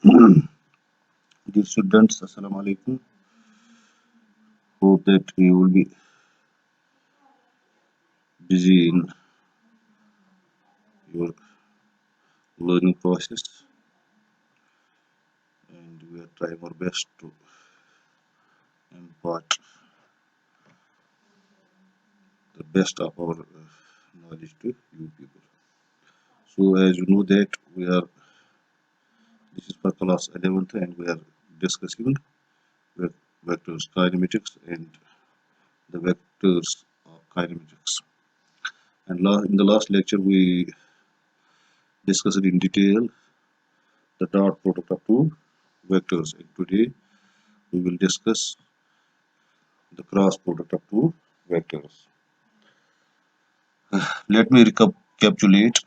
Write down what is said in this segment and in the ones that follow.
Dear students, Assalamu alaikum. Hope that you will be busy in your learning process, and we are trying our best to impart the best of our knowledge to you people. So, as you know that this is for class 11th, and we are discussing vectors kinematics and the vectors of kinematics. And in the last lecture, we discussed in detail the dot product of two vectors, and today we will discuss the cross product of two vectors. Let me recapitulate.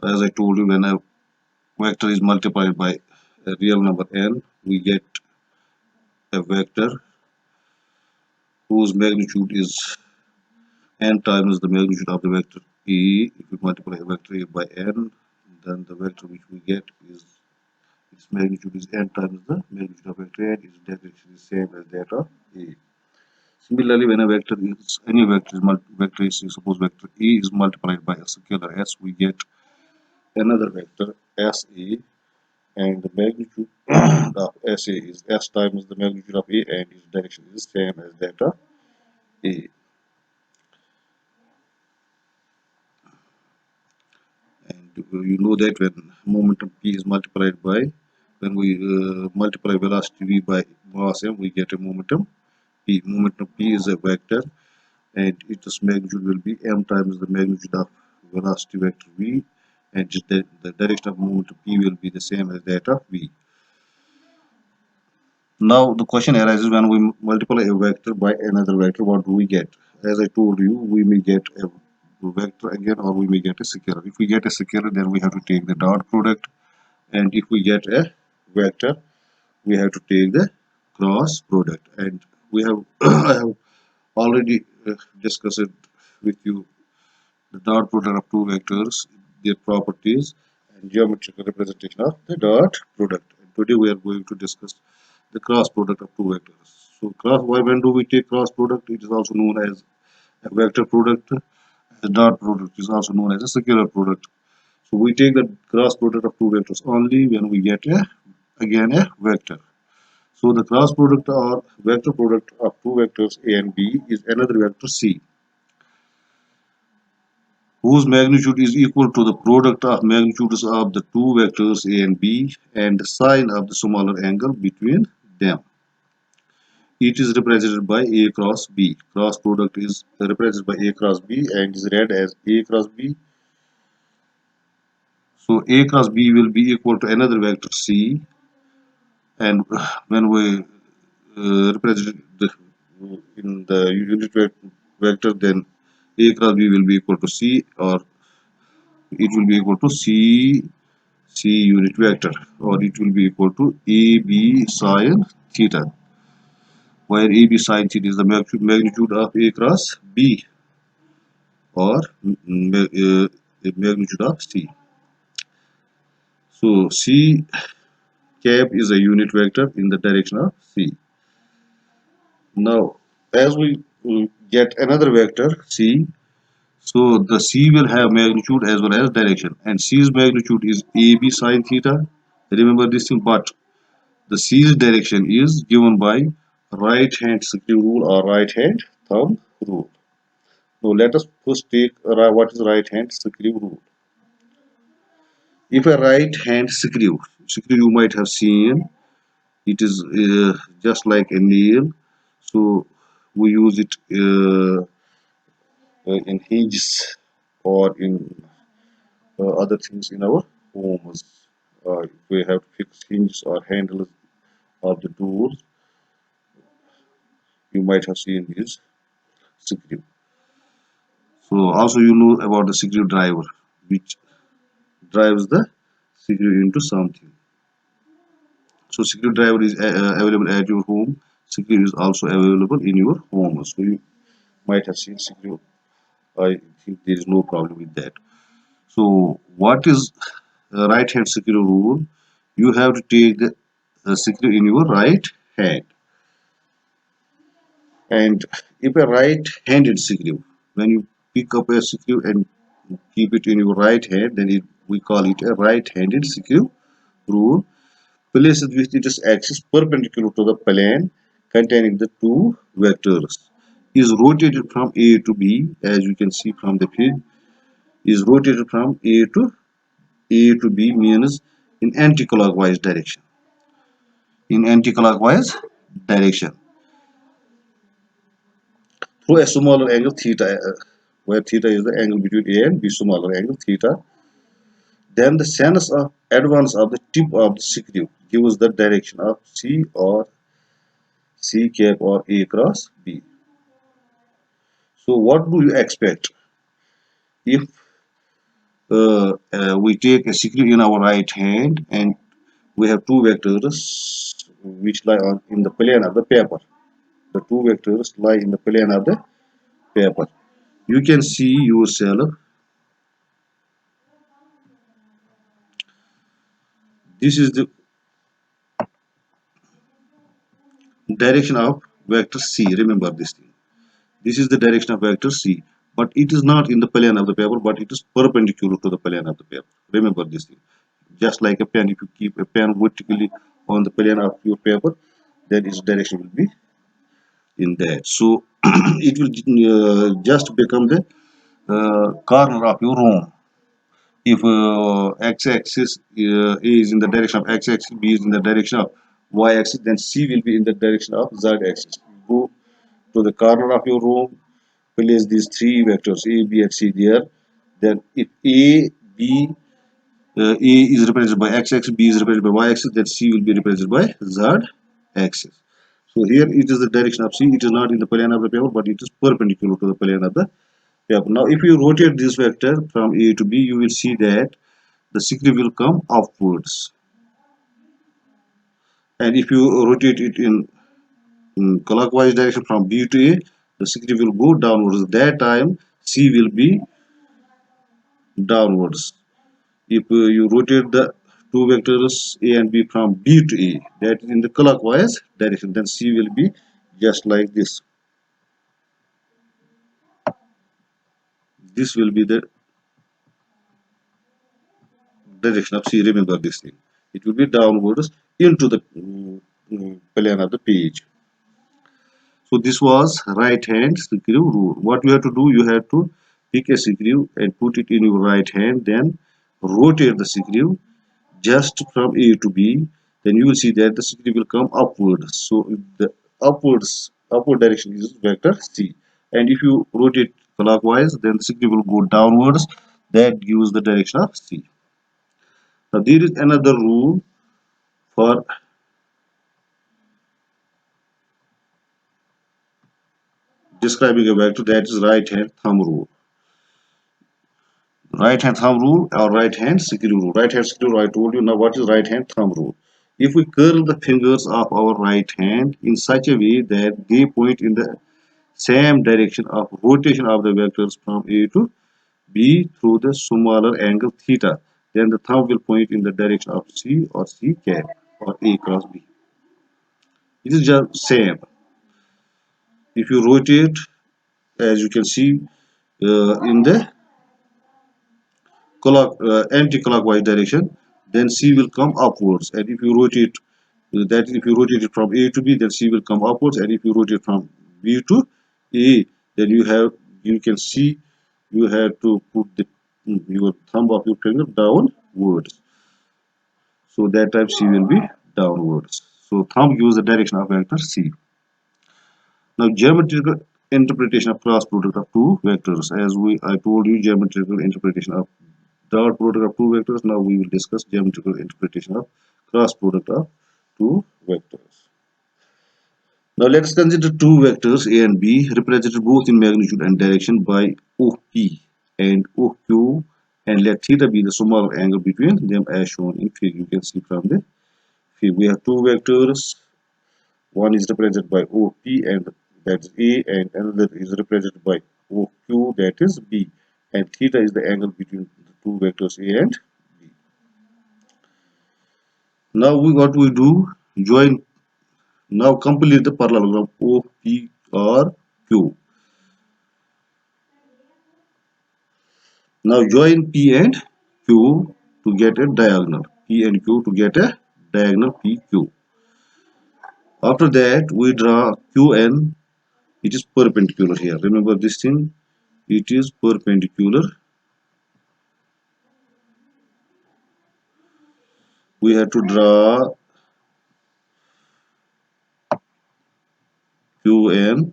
As I told you, when a vector is multiplied by a real number n, we get a vector whose magnitude is n times the magnitude of the vector e. If we multiply a vector a by n, then the vector which we get is its magnitude is n times the magnitude of vector n. Its direction is same as that of e. Similarly, when a vector is any vector is suppose vector e is multiplied by a scalar s, we get another vector SA, and the magnitude of SA is S times the magnitude of A, and its direction is same as that of A. And you know that when momentum P is multiplied by, when we multiply velocity V by mass M, we get a momentum P. Momentum P is a vector, and its magnitude will be M times the magnitude of velocity vector V, and the direction of momentum P will be the same as that of V. Now the question arises, when we multiply a vector by another vector, what do we get? As I told you, we may get a vector again, or we may get a scalar. If we get a scalar, then we have to take the dot product, and if we get a vector, we have to take the cross product. And we have I have already discussed with you the dot product of two vectors, their properties, and geometrical representation of the dot product. And today we are going to discuss the cross product of two vectors. So when do we take cross product? It is also known as a vector product. The dot product is also known as a scalar product. So we take the cross product of two vectors only when we get again a vector. So the cross product or vector product of two vectors A and B is another vector C, whose magnitude is equal to the product of magnitudes of the two vectors A and B and the sine of the smaller angle between them. It is represented by A cross B. Cross product is represented by A cross B and is read as A cross B. So A cross B will be equal to another vector C, and when we represent in the unit vector, then A cross B will be equal to C, or it will be equal to C unit vector, or it will be equal to AB sine theta, where AB sine theta is the magnitude of A cross B, or the magnitude of C. So C cap is a unit vector in the direction of C. Now, as we get another vector C, so the C will have magnitude as well as direction, and C's magnitude is AB sine theta. Remember this thing, but the C's direction is given by right hand screw rule or right hand thumb rule. Now let us first take what is right hand screw rule. If a right hand screw you might have seen, it is just like a nail. So we use it in hinges or in other things in our homes. If we have to fix hinges or handles of the doors, you might have seen this screw. So also you know about the screwdriver, which drives the screw into something. So screwdriver is available at your home. Screw is also available in your home. So you might have seen screw. I think there is no problem with that. So what is right hand screw rule? you have to take the screw in your right hand. And if a right-handed screw, when you pick up a screw and keep it in your right hand, then we call it a right-handed screw rule. Place it with its axis perpendicular to the plane containing the two vectors. Is rotated from A to B, as you can see from the figure. Is rotated from A to B means in anti-clockwise direction. In anti-clockwise direction through a smaller angle theta, where theta is the angle between A and B, smaller angle theta. Then the sense of advance of the tip of the screw gives the direction of C or C cap or A cross B. So what do you expect if we take a screw in our right hand and we have two vectors which lie in the plane of the paper. The two vectors lie in the plane of the paper. You can see yourself. This is the direction of vector C. Remember this thing. This is the direction of vector C. But it is not in the plane of the paper, but it is perpendicular to the plane of the paper. Remember this thing. Just like a pen, if you keep a pen vertically on the plane of your paper, then its direction will be in that. So it will just become the corner of your room. If x-axis A is in the direction of x-axis, B is in the direction of y-axis, then C will be in the direction of z-axis. Go to the corner of your room, place these three vectors A, B, and C there. Then if A is represented by x-axis, B is represented by y-axis, then C will be represented by z-axis. So here it is the direction of C. It is not in the plane of the paper, but it is perpendicular to the plane of the paper. Now, if you rotate this vector from A to B, you will see that the screw will come upwards. And if you rotate it in clockwise direction from B to A, the screw will go downwards. That time C will be downwards. If you rotate the two vectors A and B from B to A, that is in the clockwise direction, then C will be just like this. This will be the direction of C. Remember this thing. It will be downwards into the plane of the page. So this was right hand screw rule. What you have to do, you have to pick a screw and put it in your right hand, then rotate the screw just from A to B. Then you will see that the screw will come upwards. So the upward direction is vector C. And if you rotate clockwise, then the screw will go downwards. That gives the direction of C. Now there is another rule for describing a vector, that is right hand thumb rule. Right hand thumb rule or right hand screw rule. Right hand screw rule, I told you. Now what is right hand thumb rule? If we curl the fingers of our right hand in such a way that they point in the same direction of rotation of the vectors from A to B through the smaller angle theta, then the thumb will point in the direction of C or C cap or A cross B. It is just same. If you rotate, as you can see in the anti-clockwise direction, then C will come upwards. And if you rotate if you rotate it from A to B, then C will come upwards. And if you rotate from B to A, then you can see you have to put your thumb of your finger downwards. So that time C will be downwards. So thumb gives the direction of vector C. Now geometrical interpretation of cross product of two vectors. As I told you, geometrical interpretation of dot product of two vectors. Now we will discuss geometrical interpretation of cross product of two vectors. Now let us consider two vectors A and B represented both in magnitude and direction by OP and OQ, and let theta be the smaller angle between them as shown in figure. You can see from the figure. We have two vectors. One is represented by OP and that is A, and another is represented by OQ, that is B, and theta is the angle between the two vectors A and B. Now what we do, join. Now complete the parallelogram O, P or Q. Now join P and Q to get a diagonal. P and Q to get a diagonal PQ. After that we draw QN. It is perpendicular here. Remember this thing. It is perpendicular. We have to draw QN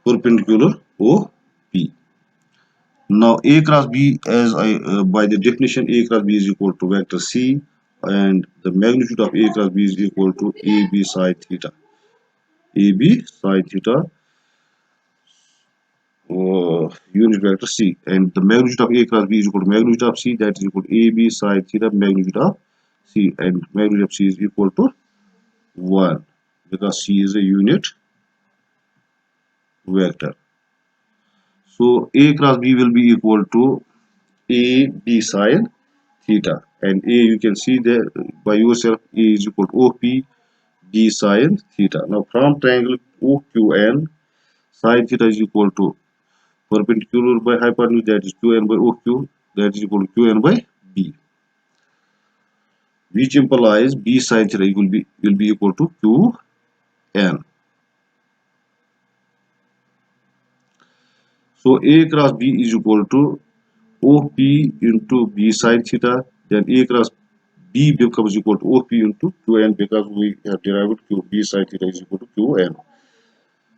perpendicular OP. Now A cross B, as I by the definition, A cross B is equal to vector C, and the magnitude of A cross B is equal to AB sine theta. AB sine theta, unit vector C, and the magnitude of A cross B is equal to magnitude of C, that is equal to AB sine theta magnitude of C, and magnitude of C is equal to 1 because C is a unit vector. So A cross B will be equal to AB sine theta, and A you can see there by yourself. A is equal to OP D sine theta. Now from triangle OQN, sine theta is equal to perpendicular by hypotenuse, that is QN by OQ, that is equal to QN by B, which implies B sine theta will be equal to QN. So A cross B is equal to OP into B sine theta, then A cross B becomes equal to OP into QN because we have derived Q B sine theta is equal to QN.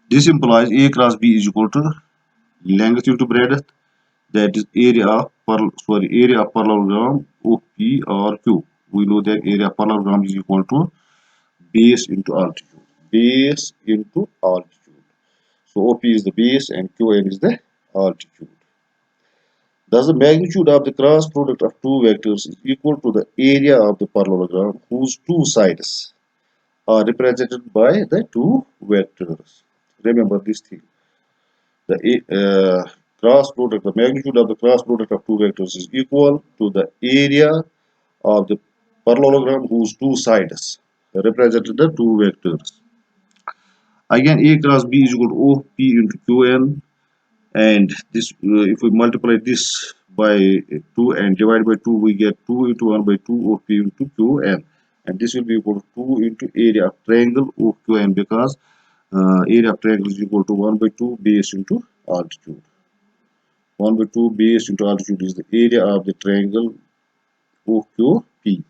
This implies A cross B is equal to length into breadth, that is area of parallelogram OP or Q. We know that area of parallelogram is equal to base into altitude. Base into altitude. So OP is the base and QN is the altitude. Thus, the magnitude of the cross product of two vectors is equal to the area of the parallelogram whose two sides are represented by the two vectors. Remember this thing. The cross product, the magnitude of the cross product of two vectors is equal to the area of the parallelogram whose two sides represented the two vectors. Again, A cross B is equal to OP into QN, and this if we multiply this by 2 and divide by 2, we get 2 into 1 by 2 OP into QN, and this will be equal to 2 into area of triangle OQN because area of triangle is equal to 1 by 2 base into altitude. 1 by 2 base into altitude is the area of the triangle OQP.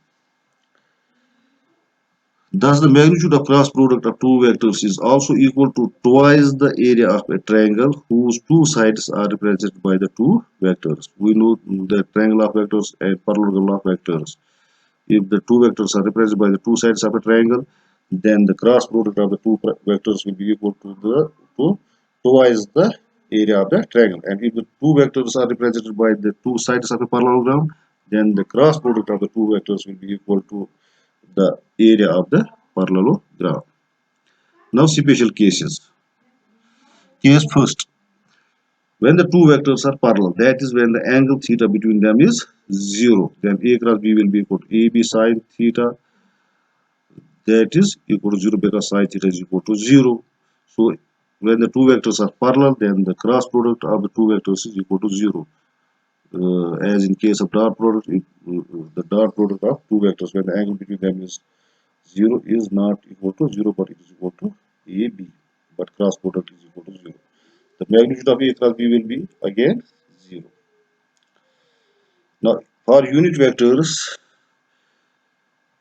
Thus, the magnitude of cross product of two vectors is also equal to twice the area of a triangle whose two sides are represented by the two vectors. We know the triangle of vectors and parallelogram of vectors. If the two vectors are represented by the two sides of a triangle, then the cross product of the two vectors will be equal to twice the area of the triangle. And if the two vectors are represented by the two sides of a parallelogram, then the cross product of the two vectors will be equal to the area of the parallelogram. Now special cases. Case first. When the two vectors are parallel, that is when the angle theta between them is 0, then A cross B will be equal to AB sine theta, that is equal to 0 because sine theta is equal to 0. So when the two vectors are parallel, then the cross product of the two vectors is equal to 0. As in case of dot product, the dot product of two vectors, when the angle between them is 0, is not equal to 0, but it is equal to AB, but cross product is equal to 0. The magnitude of A cross B will be again 0. Now for unit vectors,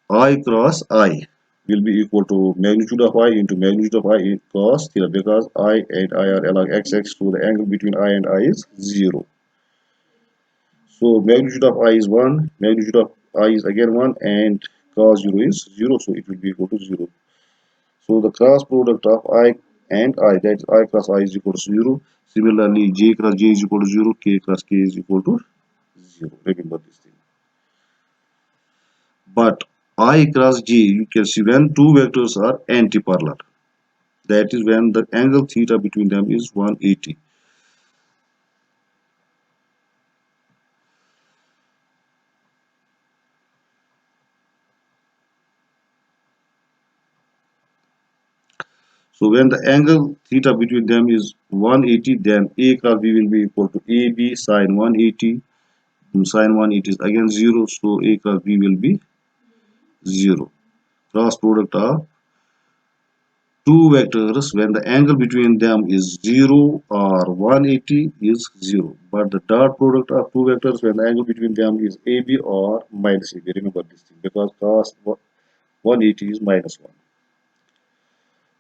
I cross I will be equal to magnitude of I into magnitude of I cos theta, because I and I are along x-axis, so the angle between I and I is 0. So magnitude of I is 1, magnitude of I is again 1, and cos 0 is 0, so it will be equal to 0. So the cross product of I and I, that is I cross I, is equal to 0. Similarly, J cross J is equal to 0, K cross K is equal to 0. Remember this thing. But I cross J, you can see when two vectors are anti-parallel, that is when the angle theta between them is 180. So when the angle theta between them is 180, then A cross B will be equal to AB sine 180. Sine 180 is again 0, so A cross B will be 0. Cross product of two vectors when the angle between them is 0 or 180 is 0. But the dot product of two vectors when the angle between them is AB or minus AB. Remember this thing because cos 180 is minus 1.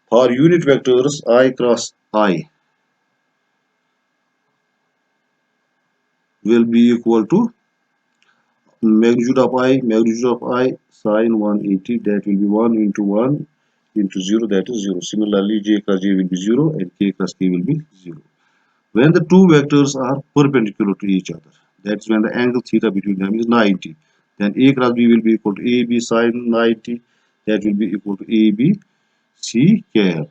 For unit vectors I cross I will be equal to magnitude of I sine 180, that will be 1 into 1 into 0, that is 0. Similarly j cross j will be 0 and k cross k will be 0. When the two vectors are perpendicular to each other, that's when the angle theta between them is 90. Then A cross B will be equal to AB sine 90. That will be equal to AB C cap.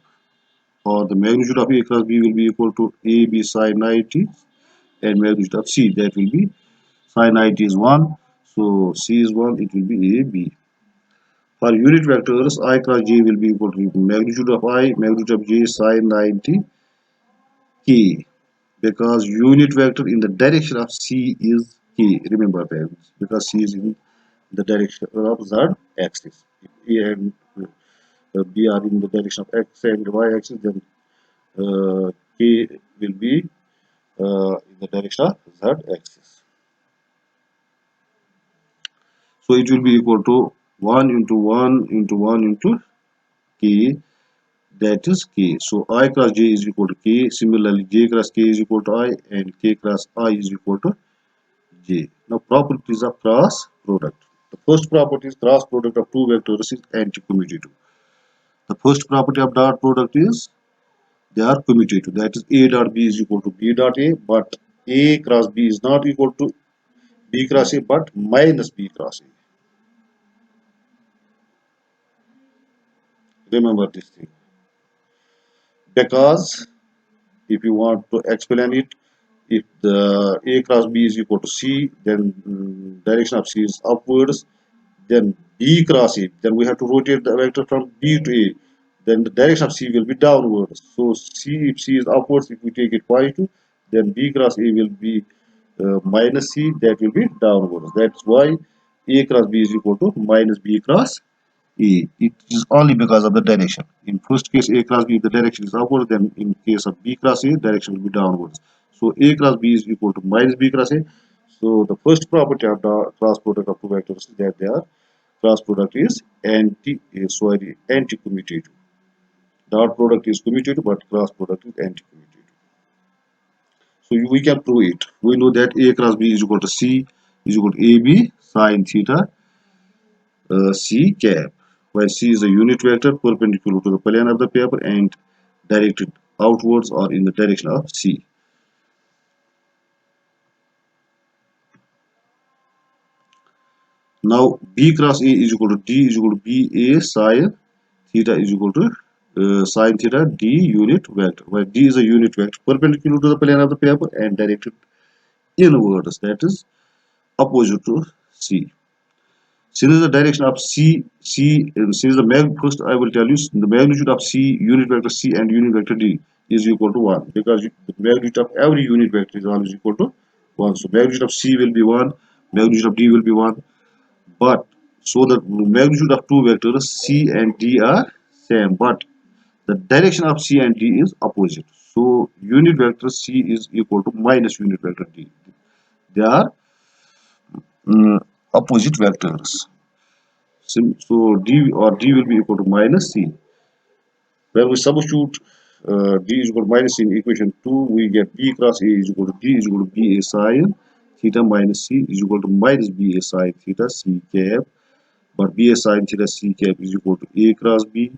Or the magnitude of A cross B will be equal to AB sine 90 and magnitude of C, that will be sine 90 is 1. So C is 1, it will be AB. For unit vectors, I cross J will be equal to magnitude of I, magnitude of J sine 90 K. Because unit vector in the direction of C is K. Remember that because C is in the direction of Z axis. If A and B are in the direction of X and Y axis, then K will be in the direction of Z axis. So it will be equal to 1 into 1 into 1 into K, that is K. So I cross J is equal to K. Similarly, J cross K is equal to I and K cross I is equal to J. Now properties of cross product. The first property is cross product of two vectors is anti-commutative. The first property of dot product is they are commutative. That is A dot B is equal to B dot A, but A cross B is not equal to B cross A, but minus B cross A. Remember this thing. Because if you want to explain it, if the A cross B is equal to C, then direction of C is upwards. Then B cross A, then we have to rotate the vector from B to A. Then the direction of C will be downwards. So C, if C is upwards, if we take it positive, then B cross A will be minus C, that will be downwards. That's why A cross B is equal to minus B cross A. It is only because of the direction. In first case A cross B, the direction is upwards, then in case of B cross A, direction will be downwards. So A cross B is equal to minus B cross A. So the first property of the cross product of two vectors is that they are cross product is anti-commutative. Dot product is commutative, but cross product is anti-commutative. So we can prove it. We know that A cross B is equal to C is equal to AB sine theta C cap, where C is a unit vector perpendicular to the plane of the paper and directed outwards or in the direction of C. Now B cross A is equal to D is equal to BA sine theta is equal to sine theta D unit vector, where D is a unit vector perpendicular to the plane of the paper and directed inwards, that is opposite to C. Since the direction of since the first I will tell you the magnitude of C unit vector C and unit vector D is equal to 1 because the magnitude of every unit vector is always equal to 1. So magnitude of C will be 1, magnitude of D will be 1, but so the magnitude of two vectors C and D are same, but the direction of C and D is opposite. So unit vector C is equal to minus unit vector D. They are opposite vectors. So D or D will be equal to minus C. When we substitute D is equal to minus C in equation 2, we get B cross A is equal to D is equal to B A sine theta minus C is equal to minus B A sine theta C cap. But B A sine theta C cap is equal to A cross B.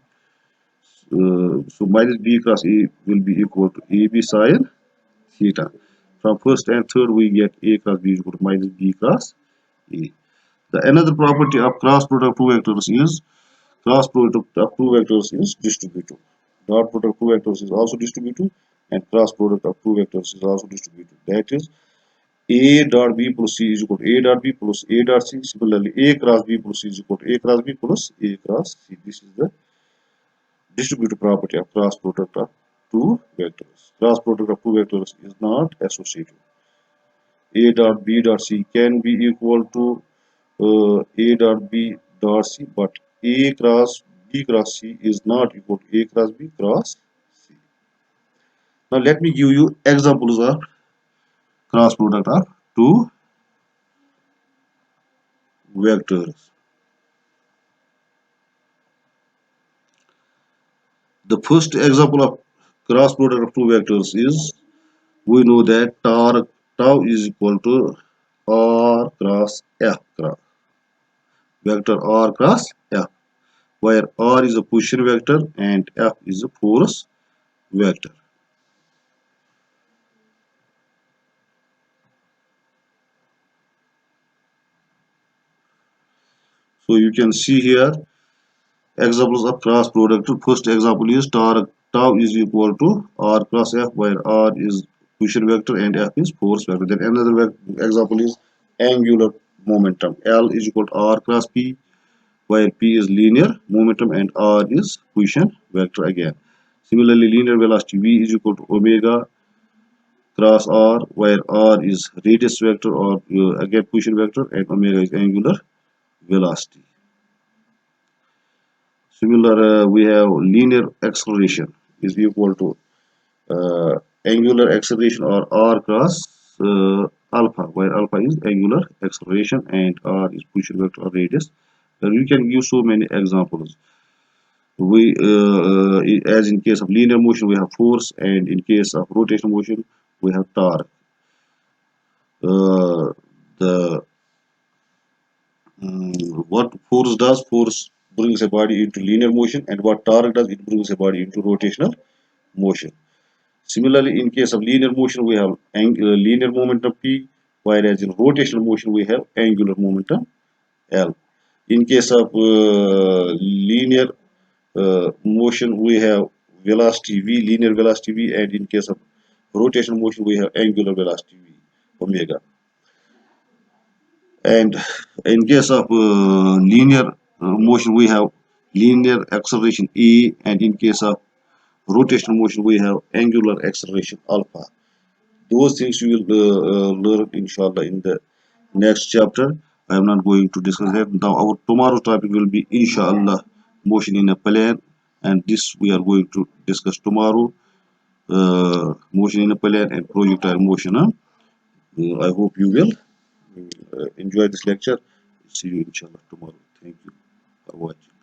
So minus B cross A will be equal to AB sine theta. From first and third, we get A cross B is equal to minus B cross A. The another property of cross product of two vectors is cross product of two vectors is distributive. Dot product of two vectors is also distributive, and cross product of two vectors is also distributive. That is A dot B plus C is equal to A dot B plus A dot C. Similarly, A cross B plus C is equal to A cross B plus A cross C. This is the distributive property of cross product of two vectors. Cross product of two vectors is not associative. A dot B dot C can be equal to A dot B dot C, but A cross B cross C is not equal to A cross B cross C. Now let me give you examples of cross product of two vectors. The first example of cross product of two vectors is, we know that tau is equal to R cross F cross vector R cross F, where R is a position vector and F is a force vector. So you can see here examples of cross product. First example is tau is equal to R cross F, where R is position vector and F is force vector. Then another example is angular momentum. L is equal to R cross P, where P is linear momentum and R is position vector again. Similarly, linear velocity V is equal to omega cross R, where R is radius vector or again position vector and omega is angular velocity. Similar, we have linear acceleration is equal to angular acceleration or R cross alpha, where alpha is angular acceleration and R is position vector or radius. You can give so many examples. We as in case of linear motion we have force, and in case of rotational motion we have torque. The what force does, force brings a body into linear motion, and what torque does, it brings a body into rotational motion. Similarly, in case of linear motion we have linear momentum P, whereas in rotational motion we have angular momentum L. In case of linear motion we have velocity V, linear velocity V, and in case of rotational motion we have angular velocity V, omega. And in case of linear motion we have linear acceleration E, and in case of rotational motion we have angular acceleration alpha. Those things you will learn inshallah in the next chapter. I am not going to discuss that now. Our tomorrow topic will be inshallah motion in a plane, and this we are going to discuss tomorrow. Motion in a plane and projectile motion. I hope you will enjoy this lecture. See you inshallah tomorrow. Thank you for watching.